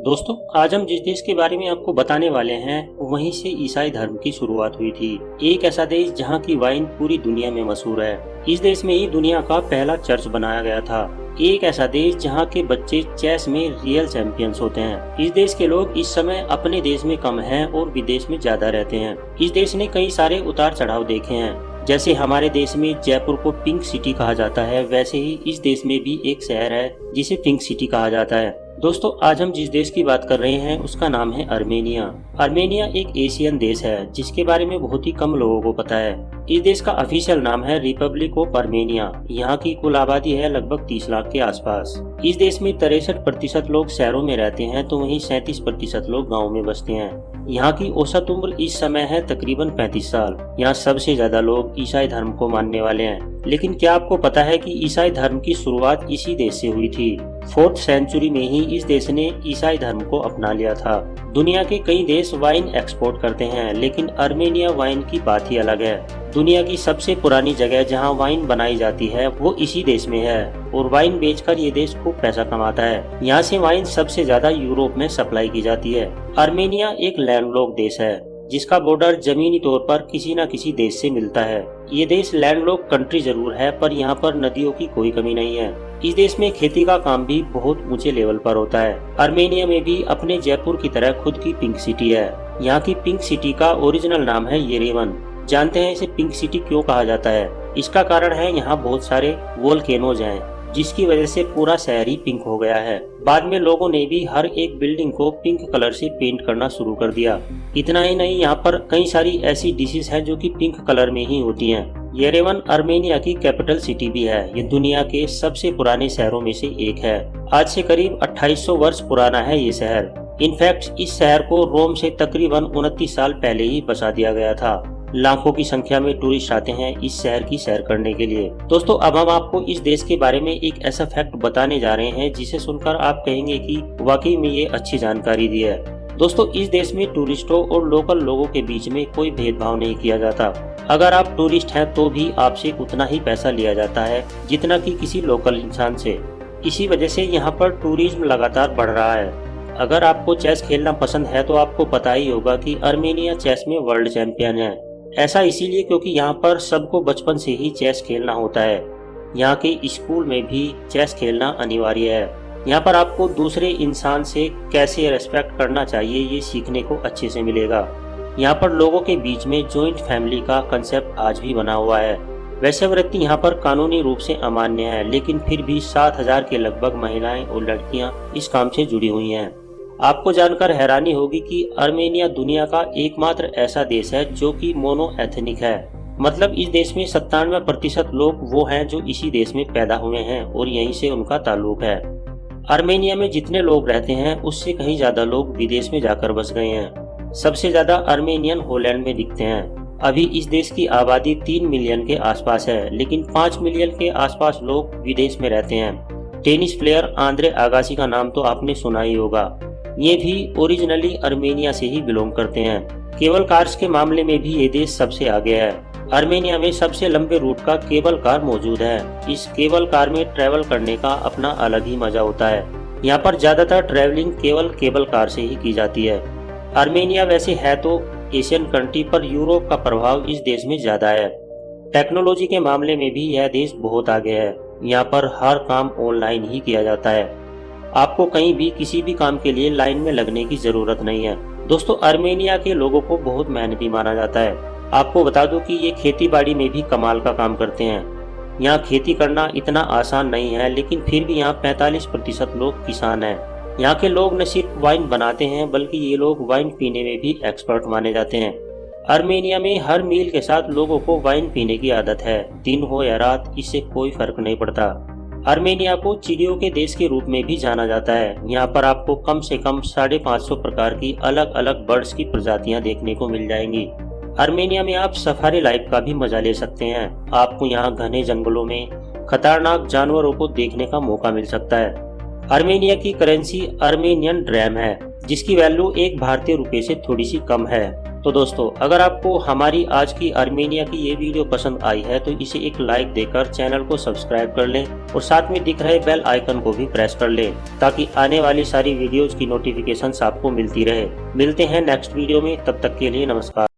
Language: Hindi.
दोस्तों, आज हम जिस देश के बारे में आपको बताने वाले हैं वहीं से ईसाई धर्म की शुरुआत हुई थी। एक ऐसा देश जहां की वाइन पूरी दुनिया में मशहूर है। इस देश में ही दुनिया का पहला चर्च बनाया गया था। एक ऐसा देश जहां के बच्चे चेस में रियल चैंपियंस होते हैं। इस देश के लोग इस समय अपने देश में कम हैं और विदेश में ज्यादा रहते हैं। इस देश ने कई सारे उतार चढ़ाव देखे हैं। जैसे हमारे देश में जयपुर को पिंक सिटी कहा जाता है, वैसे ही इस देश में भी एक शहर है जिसे पिंक सिटी कहा जाता है। दोस्तों, आज हम जिस देश की बात कर रहे हैं उसका नाम है अर्मेनिया। अर्मेनिया एक एशियन देश है जिसके बारे में बहुत ही कम लोगों को पता है। इस देश का ऑफिशियल नाम है रिपब्लिक ऑफ अर्मेनिया। यहाँ की कुल आबादी है लगभग 30 लाख के आसपास। इस देश में 63% लोग शहरों में रहते हैं तो वहीं 37% लोग गाँव में बसते हैं। यहाँ की औसत उम्र इस समय है तकरीबन 35 साल। यहाँ सबसे ज्यादा लोग ईसाई धर्म को मानने वाले हैं। लेकिन क्या आपको पता है कि ईसाई धर्म की शुरुआत इसी देश से हुई थी। 4th सेंचुरी में ही इस देश ने ईसाई धर्म को अपना लिया था। दुनिया के कई देश वाइन एक्सपोर्ट करते हैं, लेकिन अर्मेनिया वाइन की बात ही अलग है। दुनिया की सबसे पुरानी जगह जहां वाइन बनाई जाती है वो इसी देश में है और वाइन बेचकर ये देश खूब पैसा कमाता है। यहाँ से वाइन सबसे ज्यादा यूरोप में सप्लाई की जाती है। अर्मेनिया एक लैंडलॉक्ड देश है जिसका बॉर्डर जमीनी तौर पर किसी न किसी देश से मिलता है। ये देश लैंडलॉक्ड कंट्री जरूर है, पर यहाँ पर नदियों की कोई कमी नहीं है। इस देश में खेती का काम भी बहुत ऊंचे लेवल पर होता है। अर्मेनिया में भी अपने जयपुर की तरह खुद की पिंक सिटी है। यहाँ की पिंक सिटी का ओरिजिनल नाम है येरेवन। जानते हैं इसे पिंक सिटी क्यों कहा जाता है? इसका कारण है यहाँ बहुत सारे वोल्केनोज हैं जिसकी वजह से पूरा शहर ही पिंक हो गया है। बाद में लोगों ने भी हर एक बिल्डिंग को पिंक कलर से पेंट करना शुरू कर दिया। इतना ही नहीं, यहाँ पर कई सारी ऐसी डिशेस हैं जो कि पिंक कलर में ही होती हैं। येरेवन अर्मेनिया की कैपिटल सिटी भी है। ये दुनिया के सबसे पुराने शहरों में से एक है। आज से करीब 2800 वर्ष पुराना है ये शहर। इनफैक्ट इस शहर को रोम से तकरीबन 29 साल पहले ही बसा दिया गया था। लाखों की संख्या में टूरिस्ट आते हैं इस शहर की सैर करने के लिए। दोस्तों, अब हम आपको इस देश के बारे में एक ऐसा फैक्ट बताने जा रहे हैं जिसे सुनकर आप कहेंगे कि वाकई में ये अच्छी जानकारी दी है। दोस्तों, इस देश में टूरिस्टों और लोकल लोगों के बीच में कोई भेदभाव नहीं किया जाता। अगर आप टूरिस्ट हैं तो भी आपसे उतना ही पैसा लिया जाता है जितना कि किसी लोकल इंसान से। इसी वजह से यहाँ पर टूरिज्म लगातार बढ़ रहा है। अगर आपको चेस खेलना पसंद है तो आपको पता ही होगा कि अर्मेनिया चेस में वर्ल्ड चैंपियन है। ऐसा इसीलिए क्योंकि यहाँ पर सबको बचपन से ही चेस खेलना होता है। यहाँ के स्कूल में भी चेस खेलना अनिवार्य है। यहाँ पर आपको दूसरे इंसान से कैसे रेस्पेक्ट करना चाहिए ये सीखने को अच्छे से मिलेगा। यहाँ पर लोगों के बीच में जॉइंट फैमिली का कंसेप्ट आज भी बना हुआ है। वैसे वृत्ति यहाँ पर कानूनी रूप से अमान्य है, लेकिन फिर भी 7000 के लगभग महिलाएं और लड़कियाँ इस काम से जुड़ी हुई हैं। आपको जानकर हैरानी होगी कि अर्मेनिया दुनिया का एकमात्र ऐसा देश है जो कि मोनो एथनिक है। मतलब इस देश में 97% लोग वो हैं जो इसी देश में पैदा हुए हैं और यहीं से उनका ताल्लुक है। अर्मेनिया में जितने लोग रहते हैं उससे कहीं ज्यादा लोग विदेश में जाकर बस गए हैं। सबसे ज्यादा अर्मेनियन हॉलैंड में दिखते हैं। अभी इस देश की आबादी 3 मिलियन के आसपास है, लेकिन 5 मिलियन के आसपास लोग विदेश में रहते हैं। टेनिस प्लेयर आंद्रे आगासी का नाम तो आपने सुना ही होगा। ये भी ओरिजिनली अर्मेनिया से ही बिलोंग करते हैं। केबल कार्स के मामले में भी ये देश सबसे आगे है। अर्मेनिया में सबसे लंबे रूट का केबल कार मौजूद है। इस केबल कार में ट्रैवल करने का अपना अलग ही मजा होता है। यहाँ पर ज्यादातर ट्रैवलिंग केवल केबल कार से ही की जाती है। अर्मेनिया वैसे है तो एशियन कंट्री, पर यूरोप का प्रभाव इस देश में ज्यादा है। टेक्नोलॉजी के मामले में भी यह देश बहुत आगे है। यहाँ पर हर काम ऑनलाइन ही किया जाता है। आपको कहीं भी किसी भी काम के लिए लाइन में लगने की जरूरत नहीं है। दोस्तों, अर्मेनिया के लोगों को बहुत मेहनती माना जाता है। आपको बता दूं कि ये खेती बाड़ी में भी कमाल का काम करते हैं। यहाँ खेती करना इतना आसान नहीं है, लेकिन फिर भी यहाँ 45% लोग किसान हैं। यहाँ के लोग न सिर्फ वाइन बनाते हैं बल्कि ये लोग वाइन पीने में भी एक्सपर्ट माने जाते हैं। अर्मेनिया में हर मील के साथ लोगों को वाइन पीने की आदत है। दिन हो या रात, इससे कोई फर्क नहीं पड़ता। अर्मेनिया को चिड़ियों के देश के रूप में भी जाना जाता है। यहाँ पर आपको कम से कम 550 प्रकार की अलग अलग बर्ड्स की प्रजातियाँ देखने को मिल जाएंगी। अर्मेनिया में आप सफारी लाइफ का भी मजा ले सकते हैं। आपको यहाँ घने जंगलों में खतरनाक जानवरों को देखने का मौका मिल सकता है। अर्मेनिया की करेंसी अर्मेनियन ड्रैम है, जिसकी वैल्यू 1 भारतीय रुपये से थोड़ी सी कम है। तो दोस्तों, अगर आपको हमारी आज की आर्मेनिया की ये वीडियो पसंद आई है तो इसे एक लाइक देकर चैनल को सब्सक्राइब कर लें और साथ में दिख रहे बेल आइकन को भी प्रेस कर लें ताकि आने वाली सारी वीडियोज की नोटिफिकेशंस आपको मिलती रहे। मिलते हैं नेक्स्ट वीडियो में, तब तक के लिए नमस्कार।